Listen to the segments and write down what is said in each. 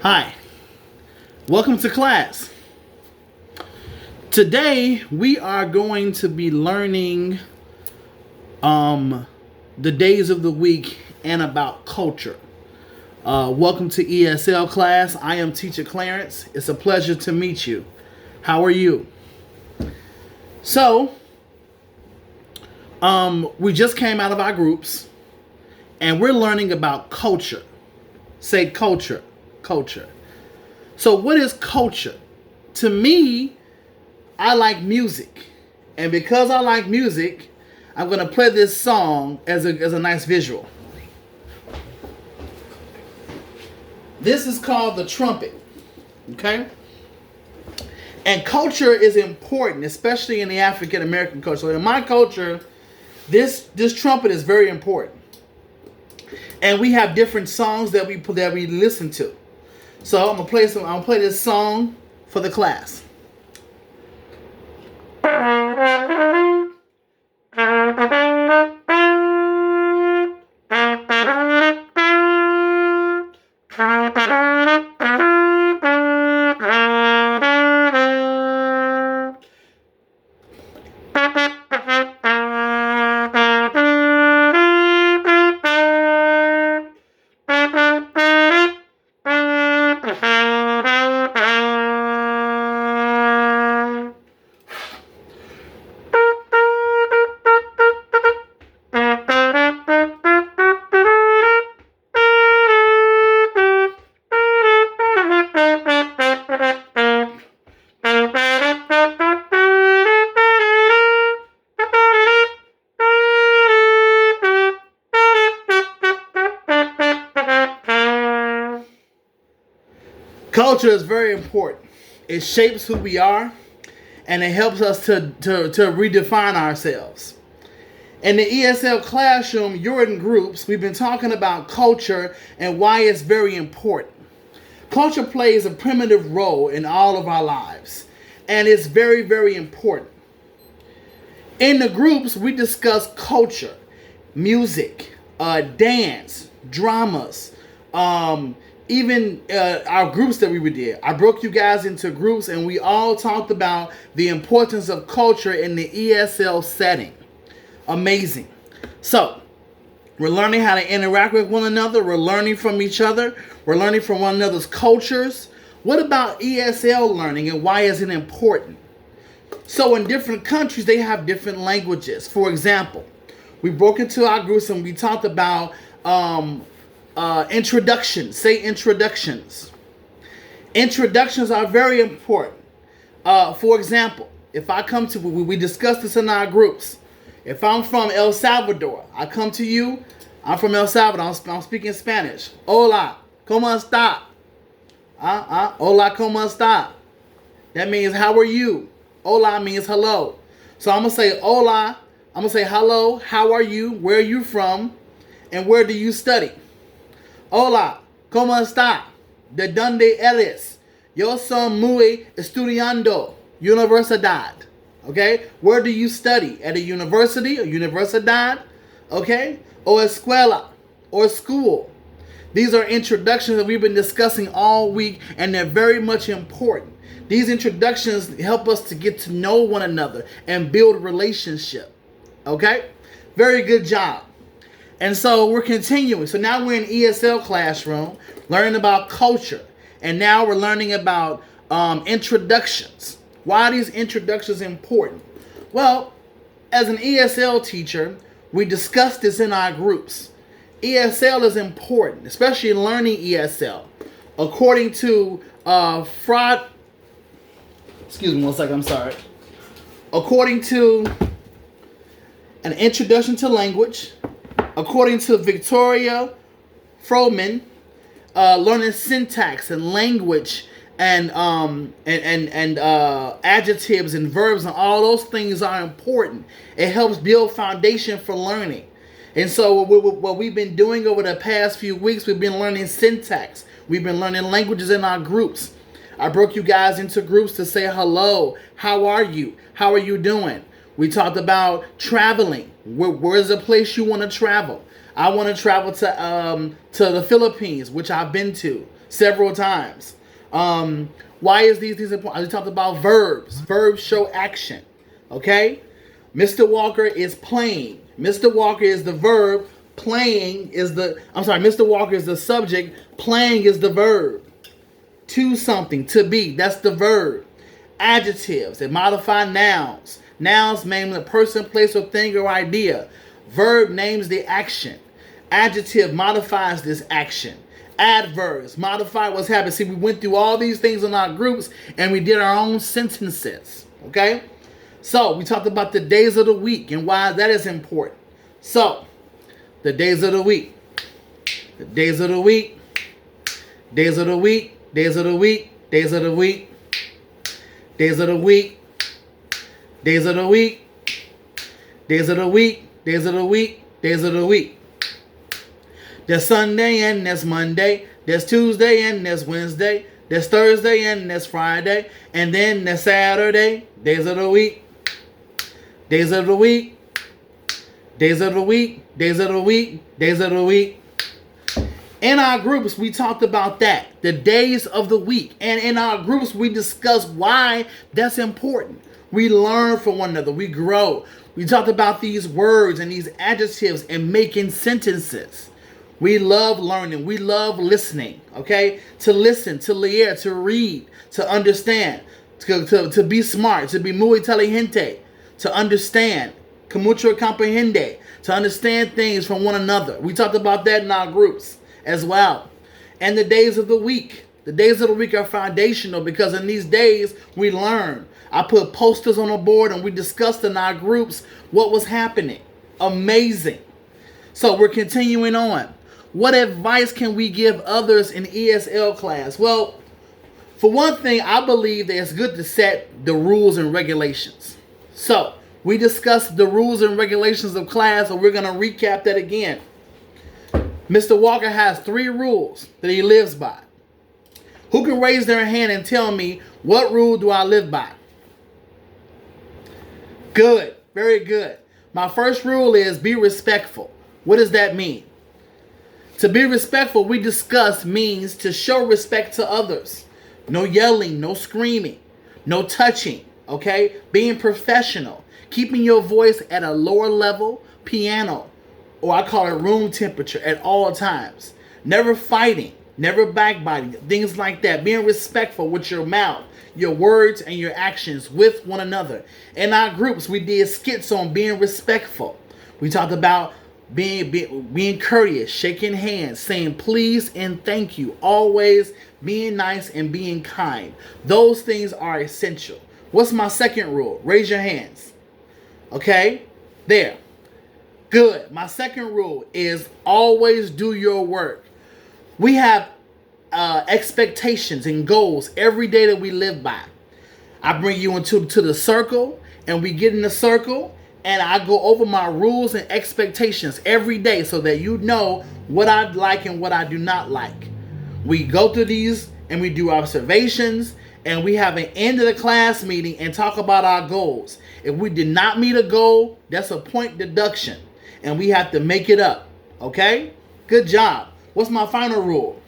Hi, welcome to class. Today we are going to be learning the days of the week and about culture. Welcome to ESL class. I am Teacher Clarence. It's a pleasure to meet you. How are you? So, we just came out of our groups and we're learning about culture. Say culture. Culture. So what is culture? To me, I like music. And because I like music, I'm going to play this song as a nice visual. This is called the trumpet. Okay? And culture is important, especially in the African American culture. So in my culture, this trumpet is very important. And we have different songs that we listen to. So I'm gonna play this song for the class. Culture is very important. It shapes who we are, and it helps us to redefine ourselves. In the ESL classroom, you're in groups. We've been talking about culture and why it's very important. Culture plays a primitive role in all of our lives, and it's very, very important. In the groups, we discuss culture, music, dance, dramas, even our groups that we did. I broke you guys into groups and we all talked about the importance of culture in the ESL setting. Amazing. So, we're learning how to interact with one another. We're learning from each other. We're learning from one another's cultures. What about ESL learning and why is it important? So, in different countries, they have different languages. For example, we broke into our groups and we talked about introductions. Say introductions. Introductions are very important. For example, if I come to, we discussed this in our groups. If I'm from El Salvador, I come to you. I'm from El Salvador. I'm speaking Spanish. Hola, ¿cómo está? Hola, ¿cómo está? That means how are you? Hola means hello. So I'm gonna say hola. I'm gonna say hello. How are you? Where are you from? And where do you study? Hola, ¿cómo está? ¿De dónde eres? Yo soy muy estudiando universidad. Okay? Where do you study? At a university, a universidad? Okay? Or escuela, or school. These are introductions that we've been discussing all week, and they're very much important. These introductions help us to get to know one another and build relationship. Okay? Very good job. And so we're continuing. So now we're in ESL classroom, learning about culture. And now we're learning about introductions. Why are these introductions important? Well, as an ESL teacher, we discussed this in our groups. ESL is important, especially in learning ESL. According to excuse me one second, I'm sorry. According to an introduction to language, according to Victoria Froman, learning syntax and language and adjectives and verbs and all those things are important. It helps build foundation for learning. And so what we've been doing over the past few weeks, we've been learning syntax. We've been learning languages in our groups. I broke you guys into groups to say hello. How are you? How are you doing? We talked about traveling. Where's a place you want to travel? I want to travel to the Philippines, which I've been to several times. Why is these things important? I talked about verbs. Verbs show action. Okay? Mr. Walker is playing. Mr. Walker is the verb. Playing is the... I'm sorry, Mr. Walker is the subject. Playing is the verb. To something, to be. That's the verb. Adjectives, they modify nouns. Nouns name the person, place, or thing, or idea. Verb names the action. Adjective modifies this action. Adverbs modify what's happening. See, we went through all these things in our groups and we did our own sentences. Okay? So, we talked about the days of the week and why that is important. So, the days of the week. The days of the week. Days of the week. Days of the week. Days of the week. Days of the week. Days of the week. Days of the week. Days of the week. Days of the week. There's Sunday and there's Monday. There's Tuesday and there's Wednesday. There's Thursday and there's Friday. And then there's Saturday. Days of the week. Days of the week. Days of the week. Days of the week. Days of the week. In our groups, we talked about that. The days of the week. And in our groups, we discussed why that's important. We learn from one another. We grow. We talked about these words and these adjectives and making sentences. We love learning. We love listening, okay? To listen, to leer, to read, to understand, to be smart, to be muy inteligente, to understand, que mucho comprehende, to understand things from one another. We talked about that in our groups as well. And the days of the week. The days of the week are foundational because in these days we learn. I put posters on a board and we discussed in our groups what was happening. Amazing. So we're continuing on. What advice can we give others in ESL class? Well, for one thing, I believe that it's good to set the rules and regulations. So, we discussed the rules and regulations of class, so we're going to recap that again. Mr. Walker has 3 rules that he lives by. Who can raise their hand and tell me, what rule do I live by? Good. Very good. My first rule is be respectful. What does that mean? To be respectful, we discussed, means to show respect to others. No yelling, no screaming, no touching, okay? Being professional. Keeping your voice at a lower level, piano, or I call it room temperature at all times. Never fighting, never backbiting, things like that. Being respectful with your mouth, your words, and your actions with one another. In our groups, we did skits on being respectful. We talked about being courteous, shaking hands, saying please and thank you, always being nice and being kind. Those things are essential. What's my second rule? Raise your hands. Okay? There. Good. My second rule is always do your work. We have expectations and goals every day that we live by. I bring you into the circle and we get in the circle and I go over my rules and expectations every day so that you know what I like and what I do not like. We go through these and we do observations and we have an end of the class meeting and talk about our goals. If we did not meet a goal, that's a point deduction and we have to make it up. Okay? Good job. What's my final rule?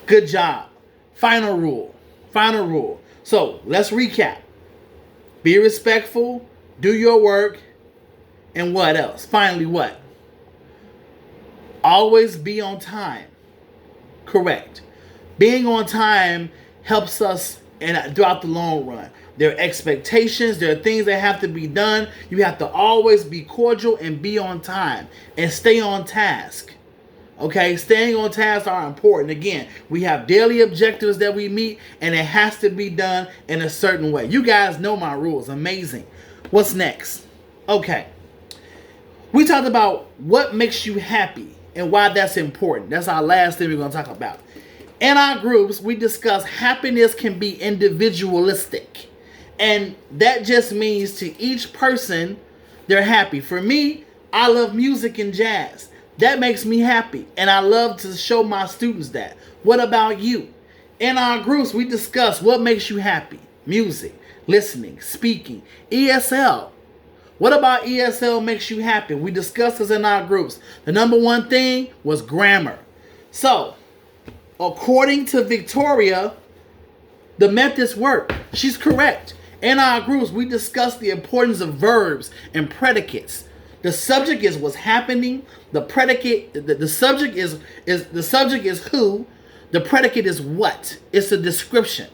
Good job. Final rule. Final rule. So let's recap. Be respectful. Do your work. And what else? Finally, what? Always be on time. Correct. Being on time helps us throughout the long run. There are expectations. There are things that have to be done. You have to always be cordial and be on time. And stay on task. Okay? Staying on task are important. Again, we have daily objectives that we meet. And it has to be done in a certain way. You guys know my rules. Amazing. What's next? Okay. We talked about what makes you happy and why that's important. That's our last thing we're going to talk about. In our groups, we discuss happiness can be individualistic. And that just means to each person, they're happy. For me, I love music and jazz. That makes me happy. And I love to show my students that. What about you? In our groups, we discuss what makes you happy. Music, listening, speaking, ESL. What about ESL makes you happy? We discussed this in our groups. The number one thing was grammar. So, according to Victoria, the methods work. She's correct. In our groups, we discussed the importance of verbs and predicates. The subject is what's happening. The predicate, the subject is who. The predicate is what. It's a description.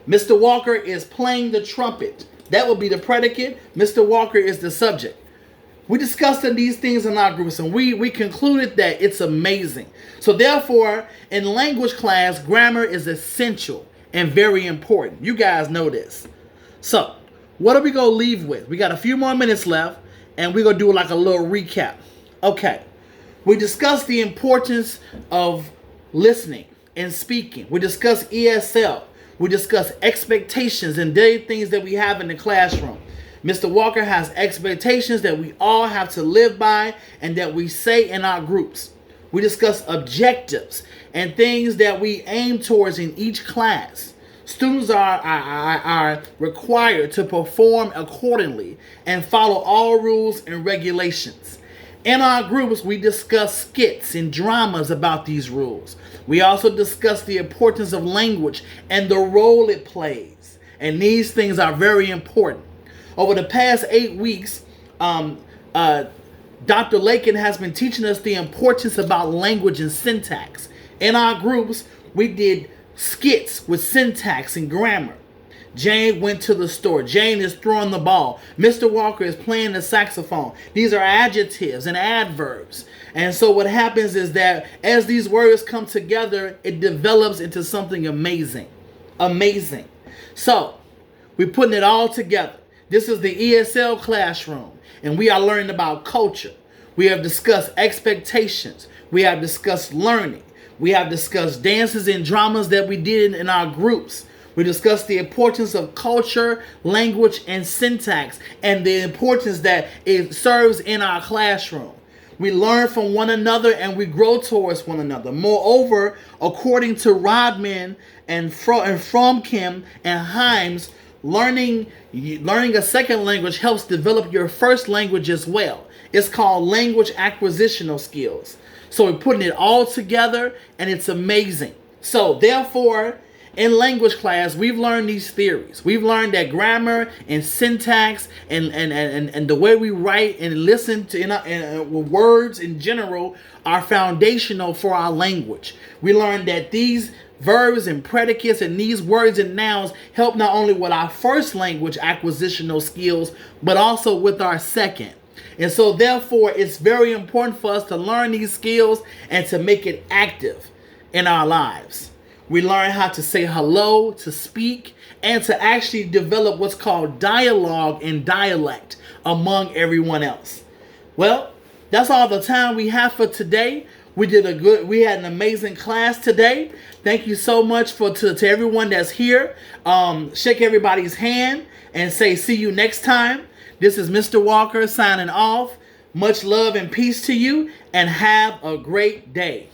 Mr. Walker is playing the trumpet. That will be the predicate. Mr. Walker is the subject. We discussed these things in our groups, and we concluded that it's amazing. So therefore, in language class, grammar is essential and very important. You guys know this. So, what are we going to leave with? We got a few more minutes left, and we're going to do like a little recap. Okay. We discussed the importance of listening and speaking. We discussed ESL. We discussed expectations and daily things that we have in the classroom. Mr. Walker has expectations that we all have to live by and that we say in our groups. We discussed objectives and things that we aim towards in each class. Students are required to perform accordingly and follow all rules and regulations. In our groups, we discuss skits and dramas about these rules. We also discuss the importance of language and the role it plays. And these things are very important. Over the past 8 weeks, Dr. Lakin has been teaching us the importance about language and syntax. In our groups, we did skits with syntax and grammar. Jane went to the store. Jane is throwing the ball. Mr. Walker is playing the saxophone. These are adjectives and adverbs. And so what happens is that as these words come together, it develops into something amazing. Amazing. So we're putting it all together. This is the ESL classroom, and we are learning about culture. We have discussed expectations. We have discussed learning. We have discussed dances and dramas that we did in our groups. We discussed the importance of culture, language, and syntax, and the importance that it serves in our classroom. We learn from one another and we grow towards one another. Moreover, according to Rodman and Fromkin and Himes, learning a second language helps develop your first language as well. It's called language acquisitional skills. So we're putting it all together, and it's amazing. So therefore, in language class, we've learned these theories. We've learned that grammar and syntax and the way we write and listen to words in general are foundational for our language. We learned that these verbs and predicates and these words and nouns help not only with our first language acquisitional skills, but also with our second. And so therefore, it's very important for us to learn these skills and to make it active in our lives. We learn how to say hello, to speak, and to actually develop what's called dialogue and dialect among everyone else. Well, that's all the time we have for today. We had an amazing class today. Thank you so much to everyone that's here. Shake everybody's hand and say, see you next time. This is Mr. Walker signing off. Much love and peace to you, and have a great day.